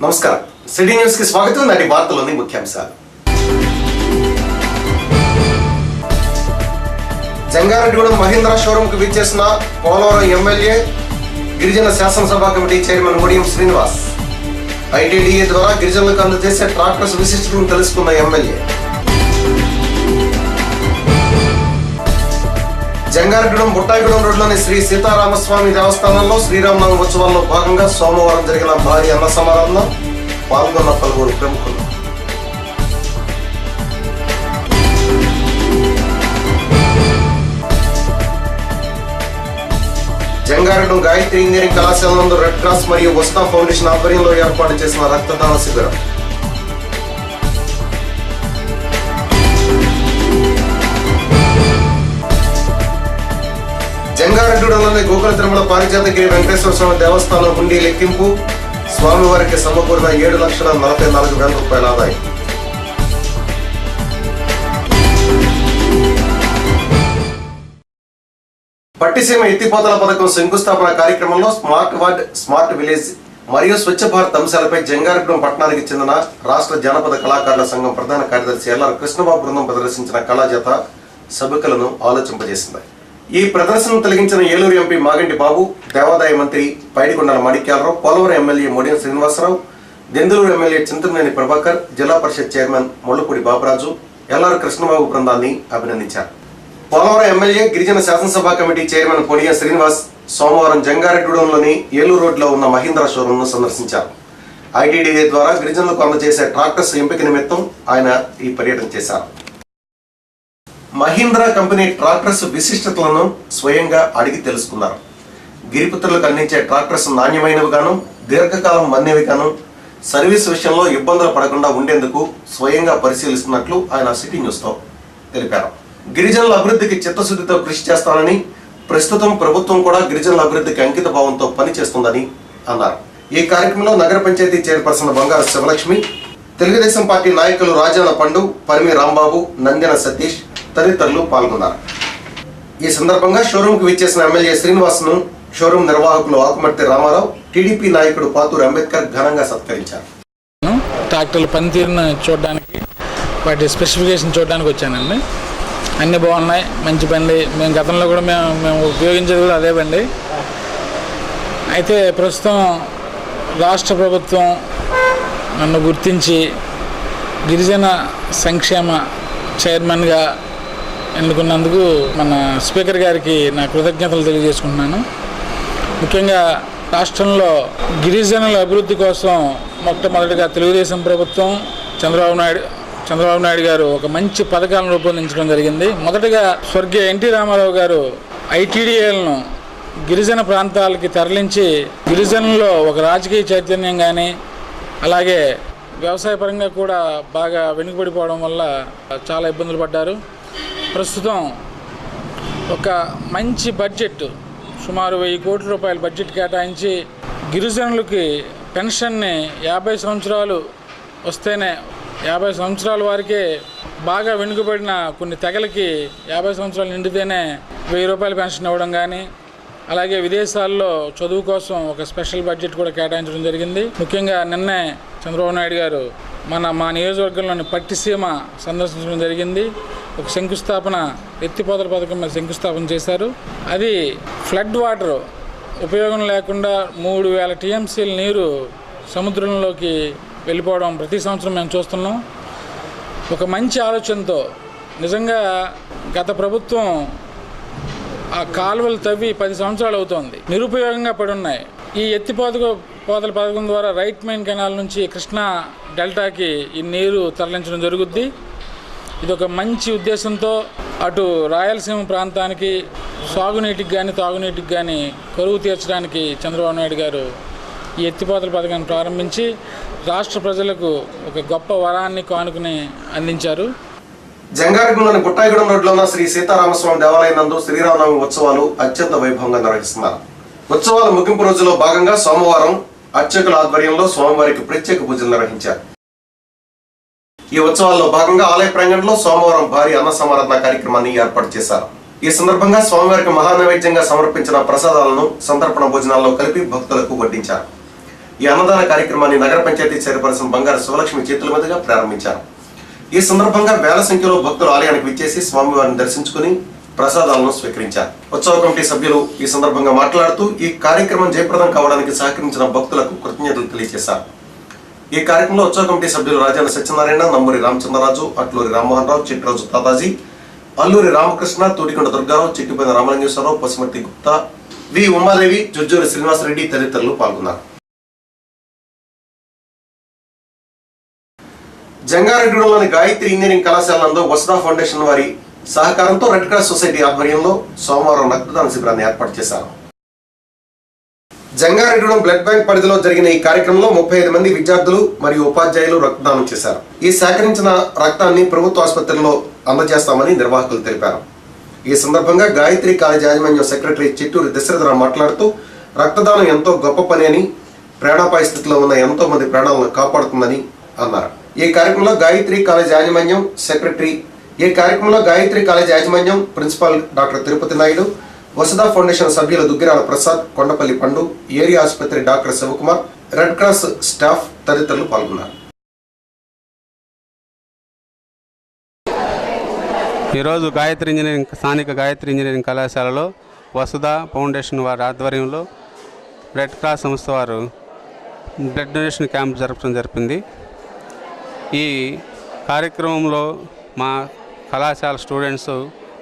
నమస్కారం. City news కి స్వాగతం. నాటి వార్తలోని ముఖ్యాంశాలు. జంగారెడ్డిగూడెం మహీంద్రా షోరూమ్ కు విచ్చేసిన పోలవరం ఎమ్మెల్యే, గిరిజన శాసనసభ committee chairman Mudiyam Srinivas. ITDA ద్వారా గిరిజనులకు అందజేసే ట్రాక్టర్స్ విశిష్టతను తెలుసుకున్న ఎమ్మెల్యే. జంగారెడ్డిగూడెం బుట్టాయిగూడెం రోడ్లోని శ్రీ సీతారామస్వామి దేవస్థానంలో శ్రీరామనవమి ఉత్సవాల్లో భాగంగా సోమవారం జరిగిన భారీ అన్న సమారాధనలో పాల్గొన్న పలువురు ప్రముఖులు. జంగారెడ్డిగూడెం గాయత్రి ఇంజనీరింగ్ కళాశాల నందు రెడ్ క్రాస్ మరియు వస్తా ఫౌండేషన్ ఆధ్వర్యంలో ఏర్పాటు చేసిన రక్తదాన శిబిరం. జంగారెడ్డిగూడెంలోని గోకుల తిరుమల పారిజాతగిరి వెంకటేశ్వర స్వామి దేవస్థానం హుండీ లెక్కింపు. స్వామివారికి సమకూరిన 7,44,000 రూపాయల ఆదాయం. పట్టిసీమ ఎత్తిపోతల పథకం శంకుస్థాపన కార్యక్రమంలో స్మార్ట్ వార్డ్, స్మార్ట్ విలేజ్ మరియు స్వచ్ఛ భారత్ అంశాలపై జంగారెడ్డిగూడెం పట్టణానికి చెందిన రాష్ట్ర జానపద కళాకారుల సంఘం ప్రధాన కార్యదర్శి ఎల్ఆర్ కృష్ణబాబు బృందం ప్రదర్శించిన కళాజాత సభికులను ఆలోచింపజేసింది. ఈ ప్రదర్శనను తొలగించిన ఏలూరు ఎంపీ మాగంటి బాబు, దేవాదాయ మంత్రి పైడికొండల మాణిక్యాలరావు, పోలవరం ఎమ్మెల్యే ముడియం శ్రీనివాసరావు, దెందులూరు ఎమ్మెల్యే చింతమనేని ప్రభాకర్, జిల్లా పరిషత్ చైర్మన్ ముళ్లపూడి బాబరాజు, ఎల్ఆర్ కృష్ణబాబు బృందాన్ని అభినందించారు. పోలవరం ఎమ్మెల్యే, గిరిజన శాసనసభ కమిటీ చైర్మన్ ముడియం శ్రీనివాస్ సోమవారం జంగారెడ్డిగూడెంలోని ఏలూరు రోడ్లో ఉన్న మహీంద్రా షోరూంను సందర్శించారు. ఐటీడీఏ ద్వారా గిరిజనులకు అందజేసే ట్రాక్టర్స్ ఎంపిక నిమిత్తం ఆయన ఈ పర్యటన చేశారు. మహీంద్రా కంపెనీ ట్రాక్టర్స్ విశిష్టతలను స్వయంగా అడిగి తెలుసుకున్నారు. గిరిపుత్రులకు అందించే ట్రాక్టర్స్ నాణ్యమైనవిగాను, దీర్ఘకాలం మన్నేవిగాను, సర్వీస్ విషయంలో ఇబ్బందులు పడకుండా ఉండేందుకు స్వయంగా పరిశీలిస్తున్నట్లు ఆయన సిటీ న్యూస్తో తెలిపారు. గిరిజనుల అభివృద్ధికి చిత్తశుద్ధితో కృషి చేస్తానని, ప్రస్తుతం ప్రభుత్వం కూడా గిరిజనుల అభివృద్ధికి అంకిత భావంతో పనిచేస్తుందని అన్నారు. ఈ కార్యక్రమంలో నగర పంచాయతీ చైర్పర్సన్ బంగారు శివలక్ష్మి, తెలుగుదేశం పార్టీ నాయకులు రాజాన పండు, పరిమి రాంబాబు, నందెన సతీష్ తదితరులు పాల్గొన్నారు. ఈ సందర్భంగా షోరూమ్ కు విచ్చేసిన ఎమ్మెల్యే శ్రీనివాస్ ను షోరూమ్ నిర్వాహకులు ఆకుమర్తి రామారావు, టీడీపీ నాయకుడు పాతూరు అంబేద్కర్ ఘనంగా సత్కరించారు. ట్రాక్టర్ల పనితీరును చూడడానికి, వాటి స్పెసిఫికేషన్ చూడడానికి వచ్చానండి. అన్నీ బాగున్నాయి, మంచి బండి. మేము గతంలో కూడా మేము ఉపయోగించేది కూడా అదే బండి. అయితే ప్రస్తుతం రాష్ట్ర ప్రభుత్వం నన్ను గుర్తించి గిరిజన సంక్షేమ చైర్మన్గా ఎన్నుకున్నందుకు మన స్పీకర్ గారికి నా కృతజ్ఞతలు తెలియజేసుకుంటున్నాను. ముఖ్యంగా రాష్ట్రంలో గిరిజనుల అభివృద్ధి కోసం మొట్టమొదటిగా తెలుగుదేశం ప్రభుత్వం చంద్రబాబు నాయుడు గారు ఒక మంచి పథకాలను రూపొందించడం జరిగింది. మొదటగా స్వర్గీయ ఎన్టీ రామారావు గారు ఐటీడీఏలను గిరిజన ప్రాంతాలకి తరలించి గిరిజనుల్లో ఒక రాజకీయ చైతన్యం కానీ, అలాగే వ్యవసాయపరంగా కూడా బాగా వెనుకబడిపోవడం వల్ల చాలా ఇబ్బందులు పడ్డారు. ప్రస్తుతం ఒక మంచి బడ్జెట్, సుమారు 1,000 కోట్ల రూపాయల బడ్జెట్ కేటాయించి గిరిజనులకి పెన్షన్ని 50 సంవత్సరాలు వస్తేనే, 50 సంవత్సరాల వారికే బాగా వెనుకబడిన కొన్ని తెగలకి 50 సంవత్సరాలు నిండితేనే 1,000 రూపాయల పెన్షన్ ఇవ్వడం కానీ, అలాగే విదేశాల్లో చదువు కోసం ఒక స్పెషల్ బడ్జెట్ కూడా కేటాయించడం జరిగింది. ముఖ్యంగా నిన్నే చంద్రబాబు నాయుడు గారు మా నియోజకవర్గంలోని పట్టిసీమ సందర్శించడం జరిగింది. ఒక శంకుస్థాపన, ఎత్తిపోతల పథకం మీద శంకుస్థాపన చేశారు. అది ఫ్లడ్ వాటర్ ఉపయోగం లేకుండా 3,000 టీఎంసీల నీరు సముద్రంలోకి వెళ్ళిపోవడం ప్రతి సంవత్సరం మేము చూస్తున్నాం. ఒక మంచి ఆలోచనతో నిజంగా గత ప్రభుత్వం ఆ కాలువలు తవ్వి 10 సంవత్సరాలు అవుతోంది, నిరుపయోగంగా పడి ఉన్నాయి. ఈ ఎత్తిపోతల పథకం ద్వారా రైట్ మెయిన్ కెనాల్ నుంచి కృష్ణా డెల్టాకి ఈ నీరు తరలించడం జరుగుద్ది. ఇది ఒక మంచి ఉద్దేశంతో అటు రాయలసీమ ప్రాంతానికి సాగునీటికి కానీ, తాగునీటికి కానీ కరువు తీర్చడానికి చంద్రబాబు నాయుడు గారు ఈ ఎత్తిపోతల పథకాన్ని ప్రారంభించి రాష్ట్ర ప్రజలకు ఒక గొప్ప వరాన్ని కానుకని అందించారు. జంగారెడ్డిగూడెంలోని బుట్టాయిగూడెం రోడ్లో ఉన్న శ్రీ సీతారామస్వామి దేవాలయం నందు శ్రీరామనవమి ఉత్సవాలు అత్యంత వైభవంగా నిర్వహిస్తున్నారు. ఉత్సవాల ముగింపు రోజులో భాగంగా సోమవారం అర్చకుల ఆధ్వర్యంలో స్వామివారికి ప్రత్యేక పూజలు నిర్వహించారు. ఈ ఉత్సవాల్లో భాగంగా ఆలయ ప్రాంగణంలో సోమవారం భారీ అన్న సమారాధన కార్యక్రమాన్ని ఏర్పాటు చేశారు. ఈ సందర్భంగా స్వామివారికి మహానైవేద్యంగా సమర్పించిన ప్రసాదాలను సంతర్పణ భోజనాల్లో కలిపి భక్తులకు వడ్డించారు. ఈ అన్నదాన కార్యక్రమాన్ని నగర పంచాయతీ చైర్పర్సన్ బంగారు శివలక్ష్మి చేతుల మీదుగా ప్రారంభించారు. ఈ సందర్భంగా వేల సంఖ్యలో భక్తులు ఆలయానికి విచ్చేసి స్వామివారిని దర్శించుకుని ప్రసాదాలను స్వీకరించారు. ఉత్సవ కమిటీ సభ్యులు ఈ సందర్భంగా మాట్లాడుతూ ఈ కార్యక్రమం జయప్రదం కావడానికి సహకరించిన భక్తులకు కృతజ్ఞతలు తెలియజేశారు. ఈ కార్యక్రమంలో ఉత్సవ కమిటీ సభ్యులు రాజాన సత్యనారాయణ, నంబూరి రామచంద్రరాజు, అట్లూరి రామ్మోహన్ రావు, చిట్టిరాజు తాతాజీ, అల్లూరి రామకృష్ణ, తూటికొండ దుర్గారావు, చిట్టిపైన రామలింగేశ్వరరావు, పశుమతి గుప్తా, వి ఉమాదేవి, జుజ్జూరి శ్రీనివాసరెడ్డి తదితరులు పాల్గొన్నారు. జంగారెడ్డిగూడెంలోని గాయత్రి ఇంజనీరింగ్ కళాశాల నందు వసుధా ఫౌండేషన్ వారి సహకారంతో రెడ్ క్రాస్ సొసైటీ ఆధ్వర్యంలో సోమవారం రక్తదాన శిబిరాన్ని ఏర్పాటు చేశారు. జంగారెడ్డిగూడెం బ్లడ్ బ్యాంక్ పరిధిలో జరిగిన ఈ కార్యక్రమంలో 35 మంది విద్యార్థులు మరియు ఉపాధ్యాయులు రక్తదానం చేశారు. ఈ సేకరించిన రక్తాన్ని ప్రభుత్వ ఆసుపత్రిలో అందజేస్తామని నిర్వాహకులు తెలిపారు. ఈ సందర్భంగా గాయత్రి కాలేజ్ యాజమాన్యం సెక్రటరీ చిట్టూరి దశరథరావు మాట్లాడుతూ రక్తదానం ఎంతో గొప్ప పని అని, ప్రాణాపాయ స్థితిలో ఉన్న ఎంతో మంది ప్రాణాలను కాపాడుతుందని అన్నారు. ఈ కార్యక్రమంలో గాయత్రి కాలేజ్ యాజమాన్యం principal doctor Tirupati Naidu, Vasudha foundation సభ్యులు దుగ్గిరాల ప్రసాద్, కొండపల్లి పండు, ఏరియా ఆసుపత్రి doctor Shivakumar, red cross staff తదితరులు పాల్గొన్నారు. ఈరోజు స్థానిక గాయత్రి ఇంజనీరింగ్ కళాశాలలో వసుధా ఫౌండేషన్ వారి ఆధ్వర్యంలో రెడ్ క్రాస్ సంస్థ వారు బ్లడ్ డొనేషన్ క్యాంప్ జరపడం జరిపింది. ఈ కార్యక్రమంలో మా కళాశాల స్టూడెంట్స్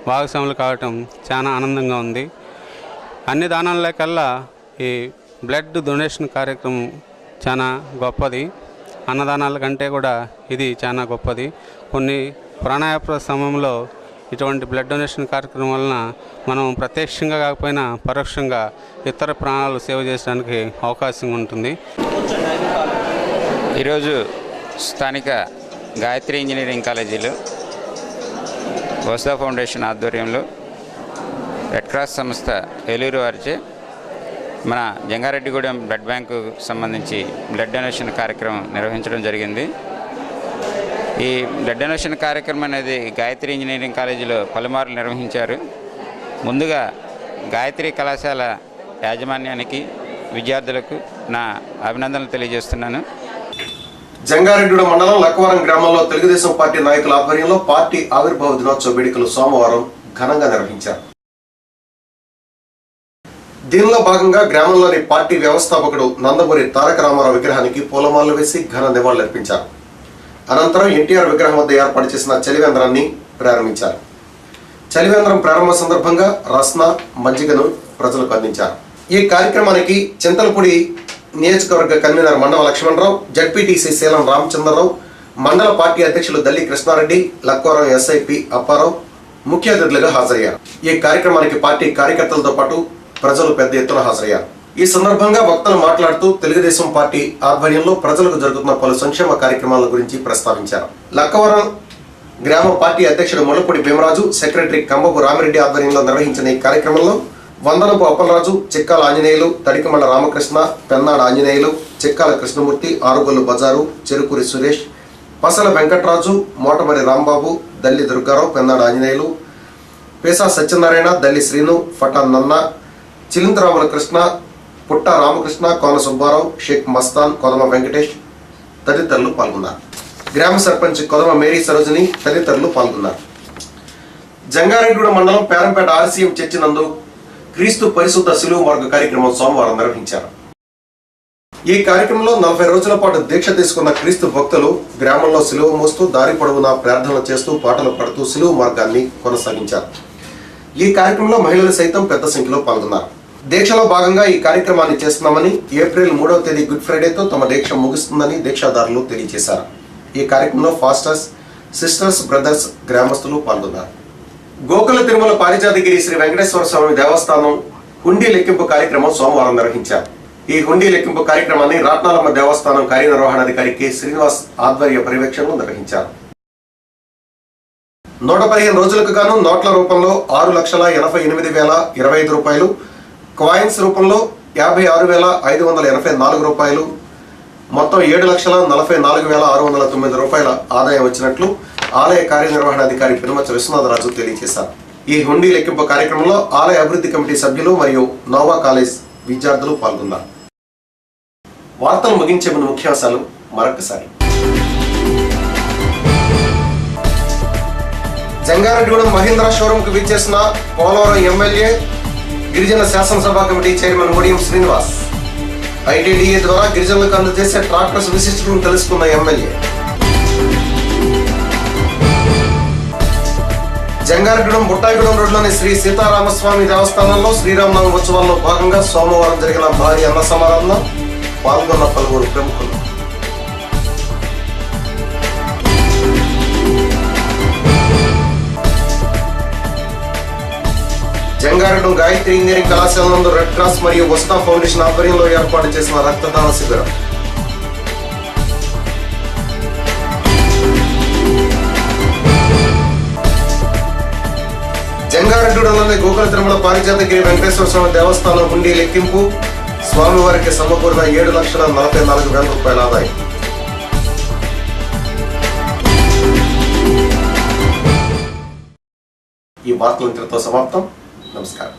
భాగస్వాములు కావటం చాలా ఆనందంగా ఉంది. అన్ని దానాల కల్లా ఈ బ్లడ్ డొనేషన్ కార్యక్రమం చాలా గొప్పది. అన్నదానాల కంటే కూడా ఇది చాలా గొప్పది. కొన్ని ప్రాణాయామ సమయంలో ఇటువంటి బ్లడ్ డొనేషన్ కార్యక్రమం వలన మనం ప్రత్యక్షంగా కాకపోయినా పరోక్షంగా ఇతర ప్రాణాలు సేవ చేయడానికి అవకాశం ఉంటుంది. ఈరోజు స్థానిక గాయత్రి ఇంజనీరింగ్ కాలేజీలో వసుధా ఫౌండేషన్ ఆధ్వర్యంలో రెడ్ క్రాస్ సంస్థ ఏలూరు వారిచే మన జంగారెడ్డిగూడెం బ్లడ్ బ్యాంకు సంబంధించి బ్లడ్ డొనేషన్ కార్యక్రమం నిర్వహించడం జరిగింది. ఈ బ్లడ్ డొనేషన్ కార్యక్రమం అనేది గాయత్రి ఇంజనీరింగ్ కాలేజీలో పలుమార్లు నిర్వహించారు. ముందుగా గాయత్రి కళాశాల యాజమాన్యానికి, విద్యార్థులకు నా అభినందనలు తెలియజేస్తున్నాను. జంగారెడ్డిగూడెం మండలం లక్కవరం గ్రామంలో తెలుగుదేశం పార్టీ నాయకుల ఆధ్వర్యంలో పార్టీ ఆవిర్భావ దినోత్సవ వేడుకలు సోమవారం ఘనంగా నిర్వహించారు. దీనిలో భాగంగా గ్రామంలోని పార్టీ వ్యవస్థాపకుడు నందమూరి తారక రామారావు విగ్రహానికి పూలమాలలు వేసి ఘన నివాళులర్పించారు. అనంతరం ఎన్టీఆర్ విగ్రహం వద్ద ఏర్పాటు చేసిన చలివేంద్రాన్ని ప్రారంభించారు. చలివేంద్రం ప్రారంభ సందర్భంగా రస్న, మజ్జిగను ప్రజలకు అందించారు. ఈ కార్యక్రమానికి చింతలపూడి నియోజకవర్గ కన్వీనర్ మండవ లక్ష్మణరావు, జడ్పీటీసీ శీలం రామచంద్రరావు, మండల పార్టీ అధ్యక్షులు దల్లి కృష్ణారెడ్డి, లక్కవరం ఎస్ఐపి అప్పారావు ముఖ్య అతిథులుగా హాజరయ్యారు. ఈ కార్యక్రమానికి పార్టీ కార్యకర్తలతో పాటు ప్రజలు పెద్ద ఎత్తున హాజరయ్యారు. ఈ సందర్భంగా వక్తలు మాట్లాడుతూ తెలుగుదేశం పార్టీ ఆధ్వర్యంలో ప్రజలకు జరుగుతున్న పలు సంక్షేమ కార్యక్రమాల గురించి ప్రస్తావించారు. లక్కవరం గ్రామ పార్టీ అధ్యక్షుడు ముళ్ళపూడి భీమరాజు, సెక్రటరీ కంబపు రామిరెడ్డి ఆధ్వర్యంలో నిర్వహించిన ఈ కార్యక్రమంలో వందనపు అప్పలరాజు, చిక్కాల ఆంజనేయులు, తడికమల్ల రామకృష్ణ, పెన్నాడ ఆంజనేయులు, చిక్కాల కృష్ణమూర్తి, ఆరుగొల్లు బజారు, చెరుకూరి సురేష్, పసల వెంకట్రాజు, మోటమరి రాంబాబు, దల్లి దుర్గారావు, పెన్నాడ ఆంజనేయులు, పేసా సత్యనారాయణ, దల్లి శ్రీను, ఫటాన్ నన్న, చిలింతరాముల కృష్ణ, పుట్ట రామకృష్ణ, కోన సుబ్బారావు, షేక్ మస్తాన్, కొదమ వెంకటేష్ తదితరులు పాల్గొన్నారు. గ్రామ సర్పంచ్ కొదమ మేరీ సరోజిని తదితరులు పాల్గొన్నారు. జంగారెడ్డిగూడెం మండలం పేరంపేట ఆర్సీఎం చర్చి నందు క్రీస్తు పరిశుద్ధ శిలువ మార్గ కార్యక్రమం సోమవారం నిర్వహించారు. ఈ కార్యక్రమంలో 40 రోజుల పాటు దీక్ష తీసుకున్న క్రీస్తు భక్తులు గ్రామంలో శిలువ మోస్తూ దారి పొడవునా ప్రార్థనలు చేస్తూ పాటలు పాడుతూ శిలువ మార్గాన్ని కొనసాగించారు. ఈ కార్యక్రమంలో మహిళలు సైతం పెద్ద సంఖ్యలో పాల్గొన్నారు. దీక్షలో భాగంగా ఈ కార్యక్రమాన్ని చేస్తున్నామని, ఏప్రిల్ 3వ తేదీ గుడ్ ఫ్రైడేతో తమ దీక్ష ముగుస్తుందని దీక్షాదారులు తెలియజేశారు. ఈ కార్యక్రమంలో ఫాస్టర్స్, సిస్టర్స్, బ్రదర్స్, గ్రామస్తులు పాల్గొన్నారు. గోకుల తిరుమల పారిజాతగిరి శ్రీ వెంకటేశ్వర స్వామి దేవస్థానం హుండీ లెక్కింపు కార్యక్రమం సోమవారం నిర్వహించారు. ఈ హుండీ లెక్కింపు కార్యక్రమాన్ని రాట్నాలమ్మ దేవస్థానం కార్యనిర్వహణాధికారి కె శ్రీనివాస్ ఆధ్వర్య పర్యవేక్షణలో నిర్వహించారు. 115 రోజులకు గాను నోట్ల రూపంలో 6,88,025 రూపాయలు, కాయిన్స్ రూపంలో 56,584 రూపాయలు, మొత్తం 7,44,609 రూపాయల ఆదాయం వచ్చినట్లు ఆలయ కార్యనిర్వహణాధికారి పినమచ్చ విశ్వనాథరాజు తెలియజేశారు. ఈ హుండీ లెక్కింపు కార్యక్రమంలో ఆలయ అభివృద్ధి కమిటీ సభ్యులు మరియు నోవా కాలేజ్ విద్యార్థులు పాల్గొన్నారు. వార్తలు ముగించే ముందు ముఖ్యాంశాలు మరొకసారి. జంగారెడ్డిగూడెం మహీంద్రా షోరూమ్ కు విచ్చేసిన పోలవరం ఎమ్మెల్యే, గిరిజన శాసనసభ committee chairman Mudiyam Srinivas. ITDA ద్వారా గిరిజనులకు అందజేసే ట్రాక్టర్స్ విశిష్టతను తెలుసుకున్న ఎమ్మెల్యే. జంగారెడ్డిగూడెం బుట్టాయిగూడెం రోడ్లోని శ్రీ సీతారామస్వామి దేవస్థానంలో శ్రీరామనవమి ఉత్సవాల్లో భాగంగా సోమవారం జరిగిన భారీ అన్న సమారాధనలో పాల్గొన్న పలువురు ప్రముఖులు. జంగారెడ్డిగూడెం గాయత్రి ఇంజనీరింగ్ కళాశాల నందు రెడ్ క్రాస్ మరియు వస్తా ఫౌండేషన్ ఆధ్వర్యంలో ఏర్పాటు చేసిన రక్తదాన శిబిరం. జంగారెడ్డిగూడెంలోని గోకుల తిరుమల పారిజాతగిరి వెంకటేశ్వర స్వామి దేవస్థానం హుండీ లెక్కింపు. స్వామివారికి సమకూరిన 7,44,000 రూపాయల ఆదాయం. ఈ వార్తలు ఇంతటితో సమాప్తం. నమస్కారం.